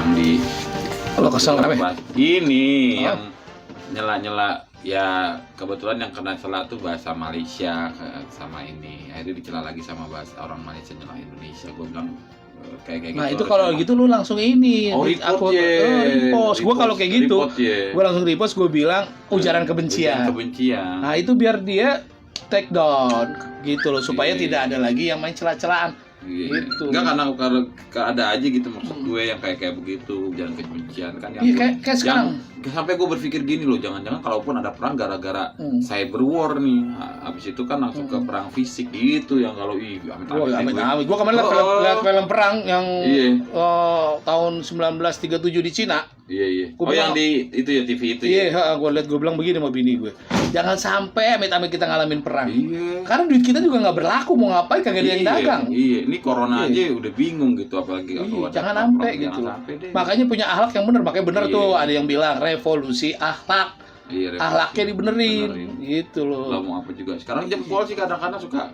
yang di Lo kesel kenapa? Ini Oh. yang nyela-nyela ya, kebetulan yang kena celah tuh bahasa Malaysia sama ini. Akhirnya dicela lagi sama bahasa orang Malaysia nyela Indonesia. Gue bilang kayak Nah gitu. itu kalau gitu lu langsung ini report repost. Gue kalau kayak gitu gue gue langsung repost, gue bilang ujaran kebencian. Nah itu biar dia take down gitu loh, supaya tidak ada lagi yang main celah-celahan. Gitu. Enggak, karena kalau ada aja gitu maksud gue yang kayak begitu, jangan kebencian kan. Iya kayak sekarang. Sampai gue berpikir gini loh, jangan-jangan kalaupun ada perang gara-gara cyber war nih, habis itu kan langsung ke perang fisik gitu, yang kalau amit-amit. Gue kemarin lihat film perang yang tahun 1937 di Cina. Iya. Yang di itu ya, TV itu. Iya, gue bilang begini sama bini gue. Jangan sampai amit-amit kita ngalamin perang. Iya. Karena duit kita juga nggak berlaku, mau ngapain kagak ada yang dagang. Iya, ini corona aja udah bingung gitu, apalagi kalau jangan sampai gitu. Makanya punya akhlak yang benar, makanya benar tuh ada yang bilang revolusi akhlak. Iya, akhlaknya dibenerin gitu loh. Lah mau apa juga. Sekarang jempol sih kadang-kadang suka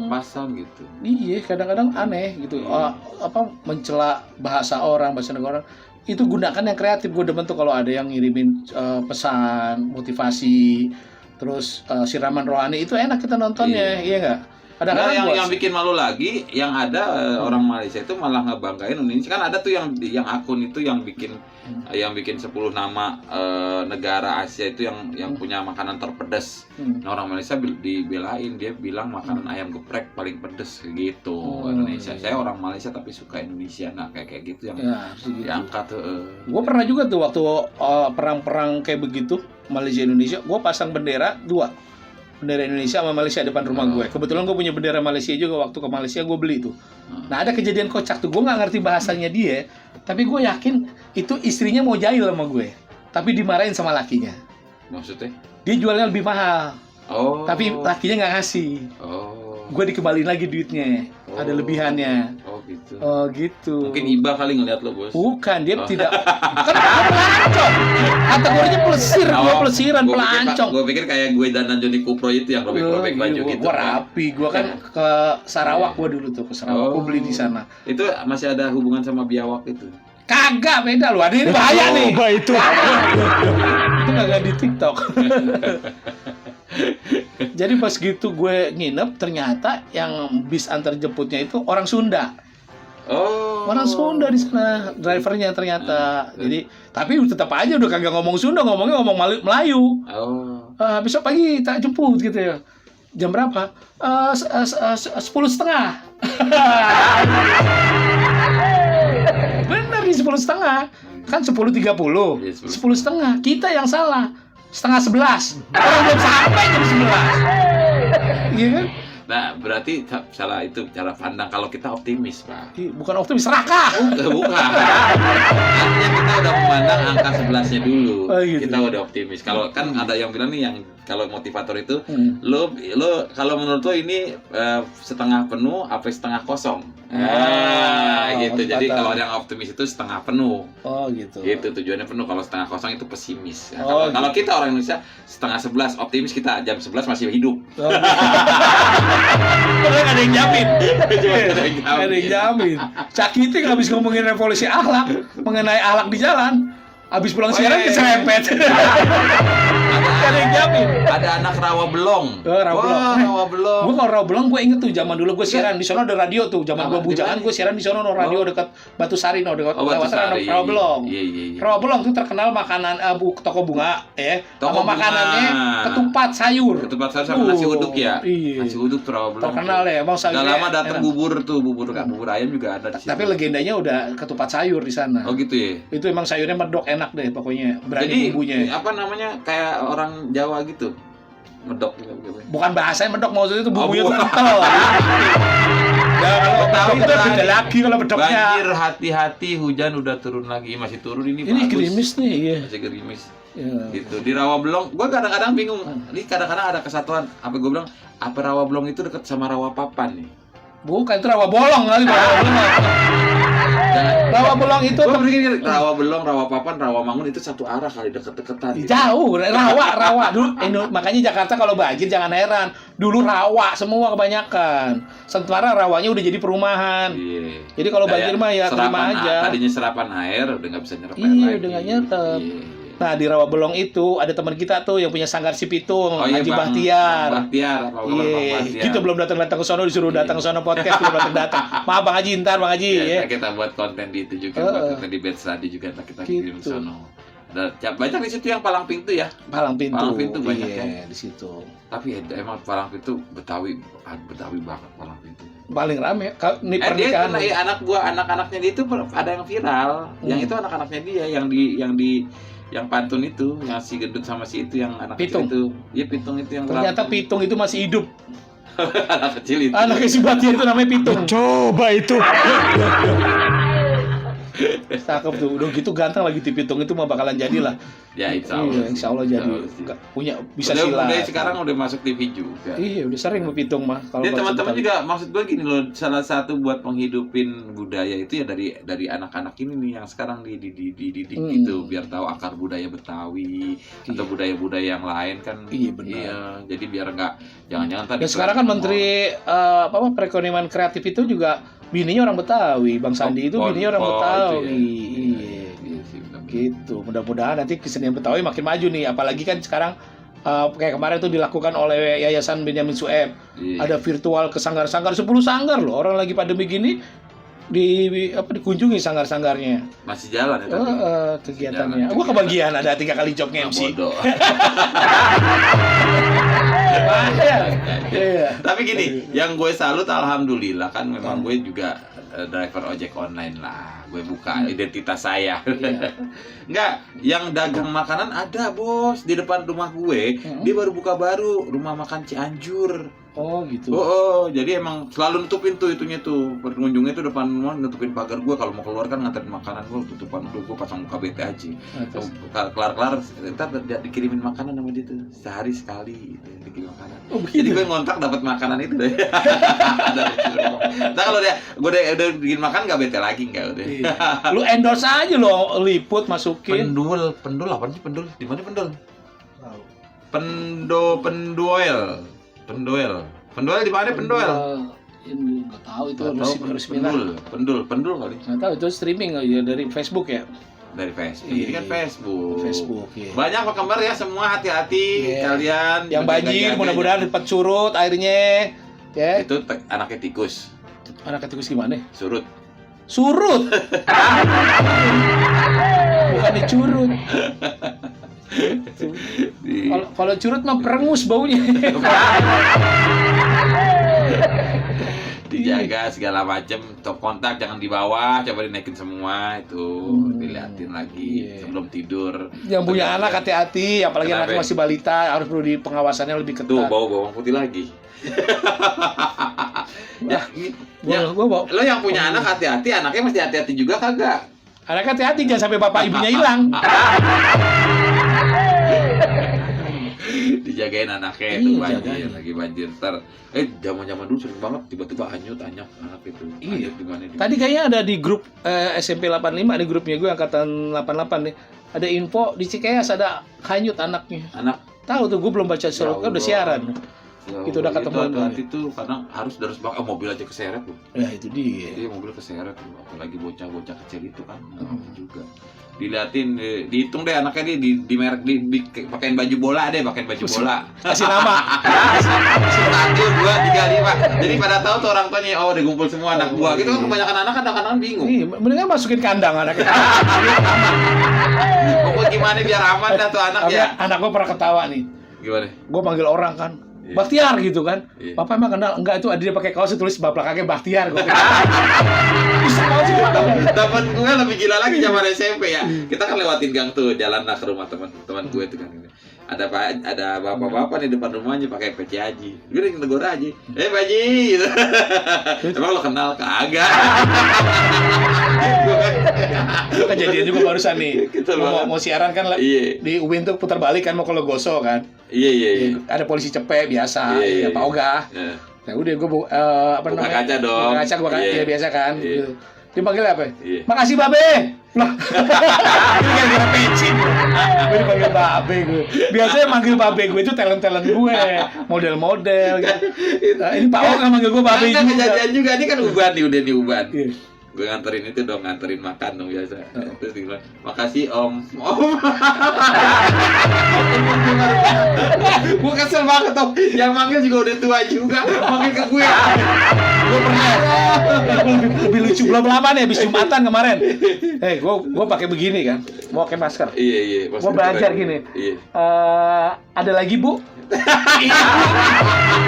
pasang gitu. Iya, kadang-kadang aneh gitu. Mencela bahasa negara orang. Itu gunakan yang kreatif. Gue demen tuh kalau ada yang ngirimin pesan motivasi, terus siraman rohani, itu enak kita nontonnya. Iya nggak? Yang bikin malu lagi, yang ada orang Malaysia itu malah ngebanggain Indonesia. Kan ada tuh yang akun itu yang bikin 10 nama negara Asia itu yang punya makanan terpedas. Nah, orang Malaysia dibelain, dia bilang makanan ayam geprek paling pedes gitu. Indonesia. Saya orang Malaysia tapi suka Indonesia. Nah, kayak gitu yang diangkat tuh. Gue pernah juga tuh waktu perang-perang kayak begitu, Malaysia Indonesia, gue pasang bendera 2. Bendera Indonesia sama Malaysia depan rumah gue. Kebetulan gue punya bendera Malaysia juga, waktu ke Malaysia gue beli tuh. Nah ada kejadian kocak tuh, gue nggak ngerti bahasanya dia, tapi gue yakin itu istrinya mau jahil sama gue, tapi dimarahin sama lakinya. Maksudnya? Dia jualnya lebih mahal, tapi lakinya nggak ngasih. Gue dikembaliin lagi duitnya, ada lebihannya. Gitu. Gitu. Mungkin iba kali ngeliat lo, Bos. Bukan, dia tidak. Kan gue pelancong. Kategorinya pelesir, gue pelesiran, pelancong. Gue pikir kayak gue dan Johnny Kupro itu yang robek-robek baju gitu. Gue rapi, gue kan ke Sarawak, gue dulu tuh ke Sarawak, gue beli di sana. Itu masih ada hubungan sama biawak itu? Kagak, beda lu. Ada ini bahaya nih. Itu. Itu kagak di TikTok. Jadi pas gitu gue nginep, ternyata yang bis antar jemputnya itu orang Sunda. Orang Sunda di sana, drivernya ternyata. Jadi, tapi tetap aja udah kagak ngomong Sunda, ngomong Melayu. Besok pagi tak jemput gitu ya. Jam berapa? 10:30. Bener nih 10:30. Kan 10:30. 10:30. Kita yang salah. 10:30. Orang belum sampai jam 11. Iya kan? Nah, berarti salah itu cara pandang kalau kita optimis, Pak. Bukan optimis, serakah. Bukan. Artinya kita udah memandang angka 11-nya dulu. Gitu. Kita udah optimis. Kalau kan ada yang bilang nih, yang kalau motivator itu, lo kalau menurut lo ini setengah penuh apa setengah kosong? Gitu. Jadi kalau yang optimis itu setengah penuh. Gitu. Itu tujuannya penuh. Kalau setengah kosong itu pesimis. Kalau kita orang Indonesia setengah 11 optimis, kita jam 11 masih hidup. Padahal ada yang jamin. Ada yang jamin. Cakiting habis ngomongin revolusi akhlak, mengenai akhlak di jalan, habis pulang siaran keserempet. Ada yang jamin. Ada anak rawa belong. Rawa belong. Gue kalau rawa belong gue inget tuh zaman dulu gue siaran di sono ada radio tuh. Zaman gue bujangan gue siaran di sono radio dekat Batu Sari, dekat rawa belong. Rawa belong tuh terkenal makanan toko bunga sama makanannya ketupat sayur. Ketupat sayur sama nasi uduk ya. Nasi uduk tuh rawa belong. Terkenal ya, Bang sayur. Udah lama datang bubur ayam juga ada di situ. Tapi legendanya udah ketupat sayur di sana. Oh gitu ya. Itu emang sayurnya medok, enak deh pokoknya. Berani bumbunya. Apa namanya? Kayak orang Jawa gitu. Medok gitu. Bukan bahasanya medok, maksudnya itu bumbunya tuh kental. Ya kalau Betawi itu beda lagi kalau medoknya. Banjir, hati-hati, hujan udah turun lagi. Masih turun ini. Ini gerimis nih, iya. Masih gerimis. Gitu. Di Rawa Belong, gua kadang-kadang bingung. Ini kadang-kadang ada kesatuan. Apa gua bilang, apa Rawa Belong itu dekat sama Rawa Papan nih? Bukan, itu Rawa Bolong kali, Rawa Bolong. Rawa Belong itu Gua pikir Rawa Belong, Rawa Papan, Rawa Mangun itu satu arah kali deket-deketan. jauh, rawa dulu. Makanya Jakarta kalau banjir jangan heran. Dulu rawa semua kebanyakan. Sementara rawanya udah jadi perumahan. Iya. Jadi kalau banjir mah ya terima aja. Tadinya serapan air udah nggak bisa nyerap air Iya, lagi. udah nggak nyetep. Iya. Nah di Rawa Belong itu ada teman kita tuh yang punya sanggar si Pitung, Haji Bang Bahtiar. Bahtiar, apa kabar Bang Iya, Bahtiar? kita belum datang ke sono, disuruh datang ke sono podcast belum datang. Maaf Bang Haji, ntar Bang Haji ya. Kita buat konten di itu juga, buat konten di Bed Study juga ntar kita kirim Gitu. sono. Banyak di situ yang palang pintu ya. Palang Pintu. Palang Pintu banyak iya, kan? di situ. Tapi emang palang pintu Betawi banget palang pintu. Paling rame. Ini Dia pernikahan. itu anak-anaknya dia itu ada yang viral. Yang itu anak-anaknya dia yang pantun itu, yang si gendut sama si itu yang anak Pitung. kecil itu. Iya Pitung itu yang Ternyata Pitung itu masih hidup. anak kecil itu. Anaknya si Bahtiar itu namanya Pitung. Coba itu. Cakep tuh. Udah gitu ganteng lagi di Pitung itu mah bakalan jadilah. Ya insya Allah. Iya, insya Allah jadi. sih. Punya bisa udah silat. sekarang udah masuk TV juga. Iya, udah sering sama Pitung mah. Kalau Ya baca teman-teman Betawi. juga maksud gue gini loh, salah satu buat menghidupin budaya itu ya dari anak-anak ini nih yang sekarang dididik gitu biar tahu akar budaya Betawi atau budaya-budaya yang lain kan. Iya, benar. Iya, jadi biar nggak jangan-jangan tadi Dan sekarang kan Menteri perekonomian kreatif itu juga bininya orang Betawi. Bang Sandi itu bininya orang Betawi. Iya. Iya sih, benar-benar. Gitu. Mudah-mudahan nanti kesenian Betawi makin maju nih. Apalagi kan sekarang kayak kemarin tuh dilakukan oleh Yayasan Benyamin Sueb. Iya. Ada virtual ke sanggar-sanggar 10 sanggar loh. Orang lagi pandemi gini dikunjungi sanggar-sanggarnya. Masih jalan ya tapi. Kegiatannya. Jalan. Gua kebagian ada 3 kali job Nah, MC. bodoh. Iya. Tapi gini, yang gue salut alhamdulillah kan memang gue juga driver ojek online lah. Gue buka identitas saya. Iya. Enggak, yang dagang makanan ada bos di depan rumah gue. Dia baru buka rumah makan Cianjur. Oh gitu. Oh, jadi emang selalu nutupin tuh itunya tuh pengunjungnya tuh depan rumah nutupin pagar gue kalau mau keluar kan nganterin makanan gue tutupan dulu gue pasang muka bete aja. Terus? Kelar ntar dikirimin makanan sama dia tuh sehari sekali gitu, dikirim makanan. Oh, Jadi begitu. gue ngontak dapat makanan itu deh. Nah kalau gue udah bikin makan nggak bete lagi nggak udah. Iya. Lu endorse aja lo, liput masukin. Pendul apa sih pendul? Di mana pendul? Penduel di mana penduel? Ini nggak tahu itu Nggak tahu, harus pindah. pendul kali Nggak tahu itu streaming ya dari Facebook ya. dari Facebook. Iya. Ini kan Facebook. Facebook. Iya. Banyak Pak Kembar ya semua hati-hati Iya. kalian. Yang banjir menjaga-jaga. mudah-mudahan cepat surut airnya. Ya. Itu anaknya tikus. Anak tikus gimana? Surut. Surut. Bukan dicurut. Di- Kalau curut mah perengus baunya. dijaga segala macam, top kontak jangan di bawah, coba dinaikin semua itu, diliatin lagi Iya. sebelum tidur. Yang punya anak hati-hati, apalagi Kenapa? anaknya masih balita, harus perlu di pengawasannya lebih ketat. Tuh bau bawang putih lagi. Ya, Gua bawa. lo yang punya anak hati-hati, anaknya mesti hati-hati juga kagak? Anak hati-hati jangan sampai bapak ibunya hilang. Dijagain anaknya Iya, itu banjir, jagain. lagi banjir ntar. Zaman-zaman dulu sering banget tiba-tiba hanyut anak itu. Iya. Hanyut di mana di Tadi kayaknya ada di grup SMP 85, ada grupnya gue angkatan 88 nih. Ada info di Cikeas ada hanyut anaknya. anak. Tahu tuh gue belum baca surat, kan udah siaran. Ya Itu udah Allah, ketemu hati-hati tuh kadang harus banget mobil aja keseret tuh. Ya itu dia. Iya mobil keseret tuh, apalagi bocah-bocah kecil itu kan juga. Diliatin, dihitung deh anaknya di merek pakein baju bola deh, pakein baju bola. Kasih nama. 1, 2, 3, 5. Jadi pada tahu tuh orang tuanya, oh udah kumpul semua anak gua. Gitu kan kebanyakan anak kadang-kadang bingung. Ih, mendingan masukin kandang anaknya. Pokoknya gimana biar aman dah tuh anak Tapi ya. anak gue pernah ketawa nih. Gimana? Gue manggil orang kan. Iya. Bahtiar gitu kan. Iya. Bapak emang kenal? Enggak, itu ada dia pakai kaos tulis bapak kakek Bahtiar. Gua bilang. Bisa kaos itu Dapat gue lebih gila lagi zaman SMP ya. Kita kan lewatin gang tuh, jalan lah ke rumah teman-teman gue itu kan. Ada bapak-bapak di depan rumahnya pakai peci haji. Gue udah negor aja. Pak Haji gitu. Emang lo kenal kagak? Itu kejadian juga barusan nih. Gitu Mau siaran kan Iya. di UIN tuh putar balik kan mau ke Logoso kan. Iya. Ada polisi cepet biasa, Iya, ya Pak Ogah. Iya. Ya udah gue Buka kaca dong. Buka kaca Iya. ya biasa kan. Iya. Gitu. Dipanggil apa? Iya. Makasih Babe. Lah. Ini gara-gara pensin. Gue dipanggil Babe gue. Biasanya manggil Babe gue itu talent-talent gue, model-model gitu. Nah, ini Pak Ong yang manggil gue Babe juga. Kejadian juga ini kan uban nih, udah nih uban. Iya. Gue nganterin itu dong, nganterin makan dong biasa. Terus dia bilang, makasih Om. Om. Gue kesel banget Om. Yang manggil juga udah tua juga, manggil ke gue. Gue pernah lebih lucu belum lama nih habis Jumatan kemarin. Gue pakai begini kan, mau pakai masker. Iya. Gue belajar gini. Iya. Ada lagi Bu?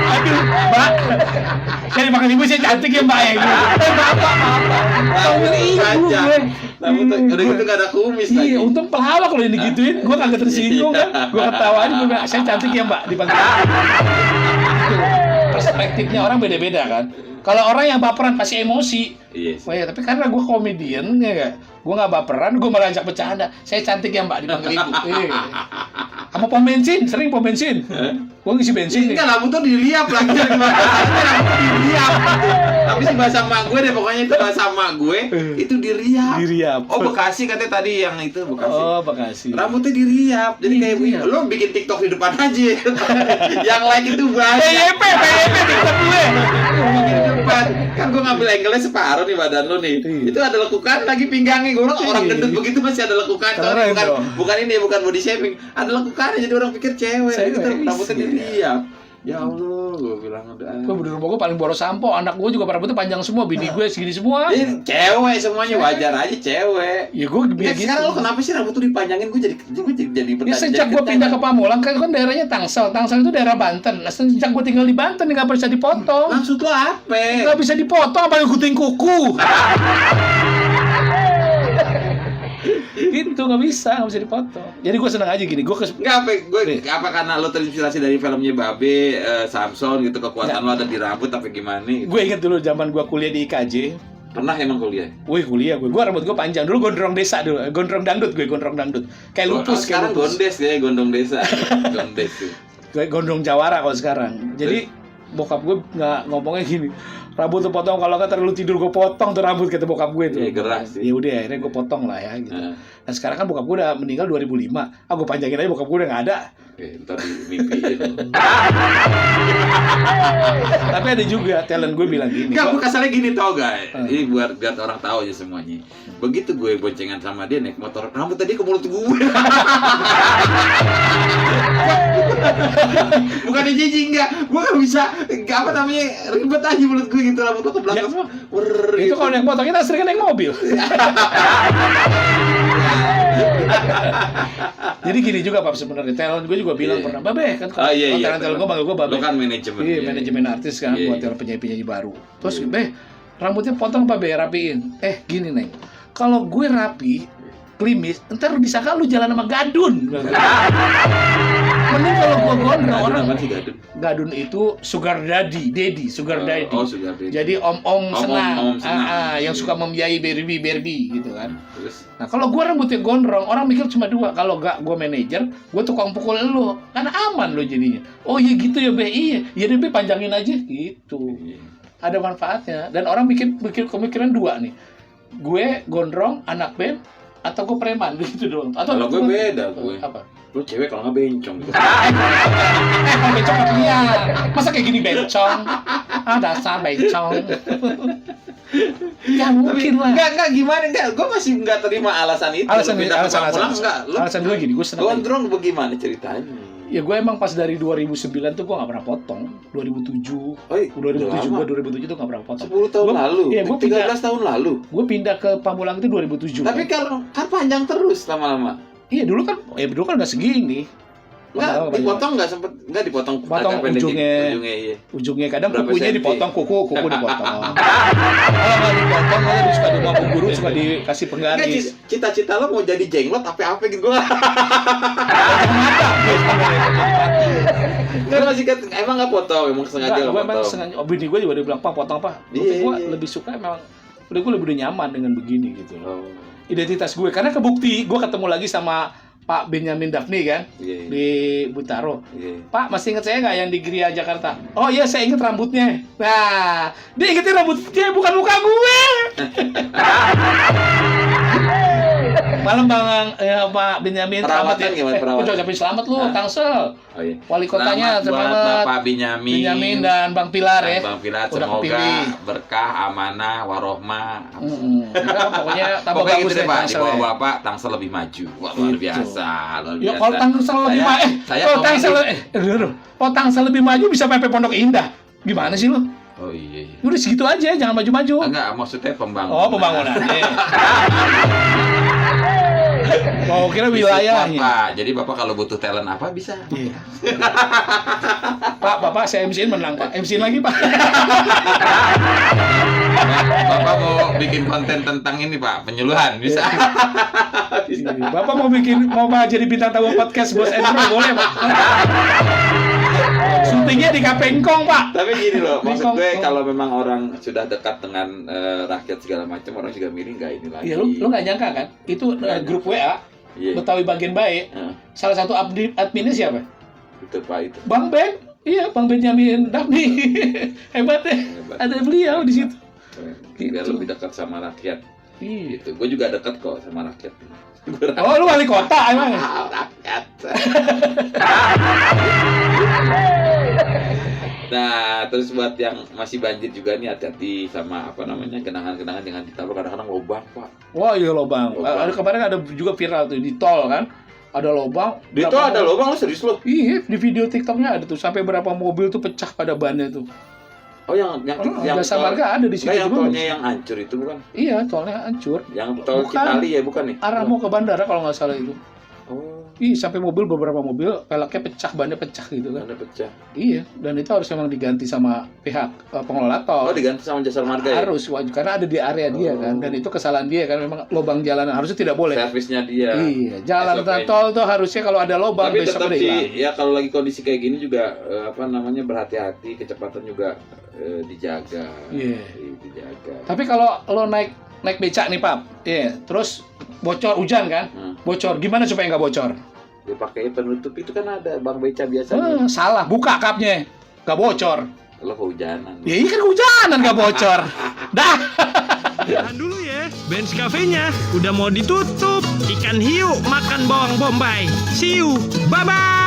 Aduh, Mbak. Saya dipanggil ibu, saya cantik ya Mbak ya. Bapak. Panggil ibu gue. Udah gitu gak ada kumis lagi. Iya, untung pelawak kalau ini gituin, gue kagak tersinggung kan. Gue ketawain, gue bilang, saya cantik ya Mbak, dipanggil. Perspektifnya orang beda-beda kan. Kalau orang yang baperan pasti emosi. Iya. Oh ya, tapi karena gue komedian ya gak? Gue gak baperan, gue malah ajak bercanda. Saya cantik ya Mbak, dipanggil ibu. Sama pom bensin, sering pom bensin. Gue ngisi bensin nih. Enggak, rambut tuh diliap lagi. Diliap. Tapi si bahasa emak gue deh, pokoknya itu bahasa emak gue itu diriap. Diriap. Oh, Bekasi katanya tadi yang itu Bekasi. Oh, Bekasi. Rambutnya diriap. Jadi kayak Iya. lo bikin TikTok di depan aja. Yang like itu banyak. PYP TikTok gue. Bikin di depan. Kan gue ngambil angle-nya separuh nih badan lo nih. Iya. Itu ada lekukan lagi pinggangnya. Gue orang gendut begitu masih ada lekukan. Keren dong. Bukan ini, bukan body shaming. Ada lekukannya jadi orang pikir cewek. Gitu, rambutnya diriap. Ya Allah, gue bilang udah. Gue di rumah gue paling boros sampo, anak gue juga rambutnya panjang semua, bini gue segini semua. Ini cewek semuanya, wajar aja cewek. Ya gue biar gitu. Sekarang lo kenapa sih rambut tuh dipanjangin? Gue jadi Ya sejak gue pindah ke Pamulang, kan daerahnya Tangsel itu daerah Banten. Nah, sejak gue tinggal di Banten nggak bisa dipotong. Maksud lo apa? Nggak bisa dipotong, apa ngikutin kuku. Gitu nggak bisa dipotong. Jadi gue seneng aja gini, Apa karena lo terinspirasi dari filmnya Babe, Samson gitu, kekuatan lo ada di rambut apa gimana? Gitu. Gue inget dulu zaman gue kuliah di IKJ. Pernah emang kuliah? Kuliah gue rambut gue panjang dulu, gondrong desa dulu, gondrong dangdut, kayak lupus. Sekarang gondes kayak gondong desa, gondes tuh. Kayak gondrong jawara kalau sekarang. Jadi bokap gue nggak ngomongnya gini, rambut tuh potong, kalau nggak terlalu tidur gue potong tuh rambut, kata bokap gue tuh. Iya, gerah sih. Ya udah akhirnya gue potong lah ya gitu. Nah sekarang kan bokap gue udah meninggal 2005. Gue panjangin aja, bokap gue udah nggak ada. Ntar dimimpiin. Tapi ada juga talent gue bilang gini. Enggak, gue kesalnya gini tau guys. Ini biar orang tahu aja semuanya. Begitu gue boncengan sama dia naik motor, rambut tadi ke mulut gue. Bukan jijik enggak. Gue gak bisa, apa namanya, ribet aja mulut gue gitu, rambut gue ke belakang semua. Itu kalau naik motor, kita sering naik mobil. Jadi gini juga Pak, sebenarnya talent gue juga bilang pernah, Babe kan kalau talent gue manggil gue Babe. Lo kan manajemen. Iya, manajemen artis kan, buat penyanyi-penyanyi baru. Terus Be, rambutnya potong Babe, rapiin. Gini Neng, kalau gue rapi, klimis, ntar disangka lu jalan sama gadun. Mending kalau gua gondrong orang. Gadun itu sugar daddy. Oh, sugar daddy. Jadi om-om senang. senang. Yang suka membiayai Barbie gitu kan. Terus? Nah, kalau gua rambutnya gondrong, orang mikir cuma dua. Kalau gak gua manajer, gua tukang pukul lu. Karena aman lo jadinya. Oh iya gitu ya, Be. Iya. Ya deh, Be, panjangin aja gitu. Ada manfaatnya. Dan orang mikir pemikiran dua nih. Gue gondrong, anak band, atau gue preman gitu doang. Atau kalau gue beda gue. Apa? Lu cewek kalau nggak bencong gitu. Kalau bencong kan iya. Masa kayak gini bencong? Dasar bencong. Ya mungkin lah. Enggak gimana enggak. Gue masih enggak terima alasan itu. Alasan gue gini, gue seneng. Gondrong bagaimana ceritanya? Ya gue emang pas dari 2009 tuh gue gak pernah potong. 2007 2007 tuh gak pernah potong. 10 tahun lalu? Iya, 13 tahun lalu? Gue pindah ke Pamulang itu 2007. Tapi kan panjang terus lama-lama. Iya dulu kan gak segini. Enggak, dipotong enggak sempet, enggak dipotong ujungnya kadang berapa kukunya senti? Dipotong, kuku dipotong. Kalau nggak dipotong, malah suka di rumah guru suka dikasih penggaris. Cita-cita lo mau jadi jenglot apa gitu gue. Nggak masih kan, emang nggak potong, emang sengaja nggak potong. Sengaja. Bini gue juga udah bilang, Pak potong Pak. Gue lebih suka emang, gue lebih nyaman dengan begini gitu. Identitas gue, karena kebukti gue ketemu lagi sama Pak Benyamin Daphni kan Iya. di Butaro. Iya. Pak, masih ingat saya nggak yang di Gria Jakarta? Oh iya, saya ingat rambutnya. Nah, dia ingetin rambutnya bukan muka gue. Malam Bang Pak Benyamin, Perawatan gimana perawatan? Ucapin selamat lu, Hah? Tangsel. Oh, iya. Wali kotanya, Selamat buat selamat. Bapak Benyamin. Benyamin dan Bang Pilar ya. Bang Pilar, Udah semoga kepilih. berkah, amanah, warohmah. Ya, pokoknya tambah Pokoknya bagus gitu deh deh Pak, di Tangsel bawah ya. Bapak Tangsel lebih maju. Wah, luar Gitu. biasa, luar Ya biasa. kalau Tangsel lebih Saya- maju, saya kalau mau Tangsel, maju. kalau Tangsel lebih maju bisa PP Pondok Indah. Gimana sih lu? Oh iya. Udah segitu aja, jangan maju-maju. Enggak, maksudnya pembangunan. Oh, pembangunan. Oh, kira Di support, wilayahnya. Pak. Jadi Bapak kalau butuh talent apa bisa. Iya. Pak, Bapak saya MC-in menang, Pak. MC-in lagi, Pak. Bapak mau bikin konten tentang ini Pak, penyuluhan bisa. Iya. Bapak mau jadi bintang tamu podcast Bos Endro boleh, Pak. Syutingnya di Kapengkong, Pak. Tapi gini loh, maksud gue Kapengkong. kalau memang orang sudah dekat dengan rakyat segala macam, orang juga milih nggak ini lagi. Iya, lu nggak nyangka kan? Itu grup WA Iya. Betawi Bagian Baik. Heeh. Salah satu adminnya siapa? Itu Pak itu. Bang Ben. Iya, Bang Benyamin Daphni. Hebat ya. Hebat. Ada beliau di situ. Biar Gitu. lebih dekat sama rakyat. Iya. Gitu. Gue juga dekat kok sama rakyat. Oh, lu wali kota emang. Rakyat. Nah, terus buat yang masih banjir juga nih hati-hati sama apa namanya genangan-genangan dengan ditabrak kadang-kadang lubang Pak. Wah, iya lobang. Lobang. Ada kemarin ada juga viral tuh di tol kan. Ada lobang. Di itu Berapa ada mobil- lubang lu serius lu? Iya, di video TikToknya ada tuh sampai berapa mobil tuh pecah pada bannya tuh. Oh yang Jasa Marga ada di situ Enggak, yang juga. tolnya yang hancur itu bukan? Iya, tolnya hancur. Yang tol Bukan. Cipali ya bukan nih? Arah mau ke bandara kalau nggak salah itu. Oh, Ih, sampai beberapa mobil peleknya pecah, bannya pecah gitu kan. mana pecah? Iya, dan itu harus memang diganti sama pihak pengelola tol. Oh, diganti sama Jasa Marga ya? Harus wajib karena ada di area dia Oh. kan, dan itu kesalahan dia kan, memang lubang jalanan harusnya tidak boleh. Servisnya dia. Iya, jalan SOP-nya. tol tuh harusnya kalau ada lubang Tapi besok tetap udah hilang. sih, ya kalau lagi kondisi kayak gini juga apa namanya berhati-hati, kecepatan juga dijaga. Iya. Dijaga. Tapi kalau lo naik becak nih Pap, iya, terus bocor hujan kan, bocor, gimana supaya nggak bocor? Dia pakai penutup itu kan ada bang beca biasanya. Salah, buka kapnya, nggak bocor. Lo kehujanan. Ya ini kan kehujanan nggak bocor. Dah. Tahan dulu ya, Benz Cafe-nya udah mau ditutup. Ikan hiu makan bawang bombay. See you, bye-bye.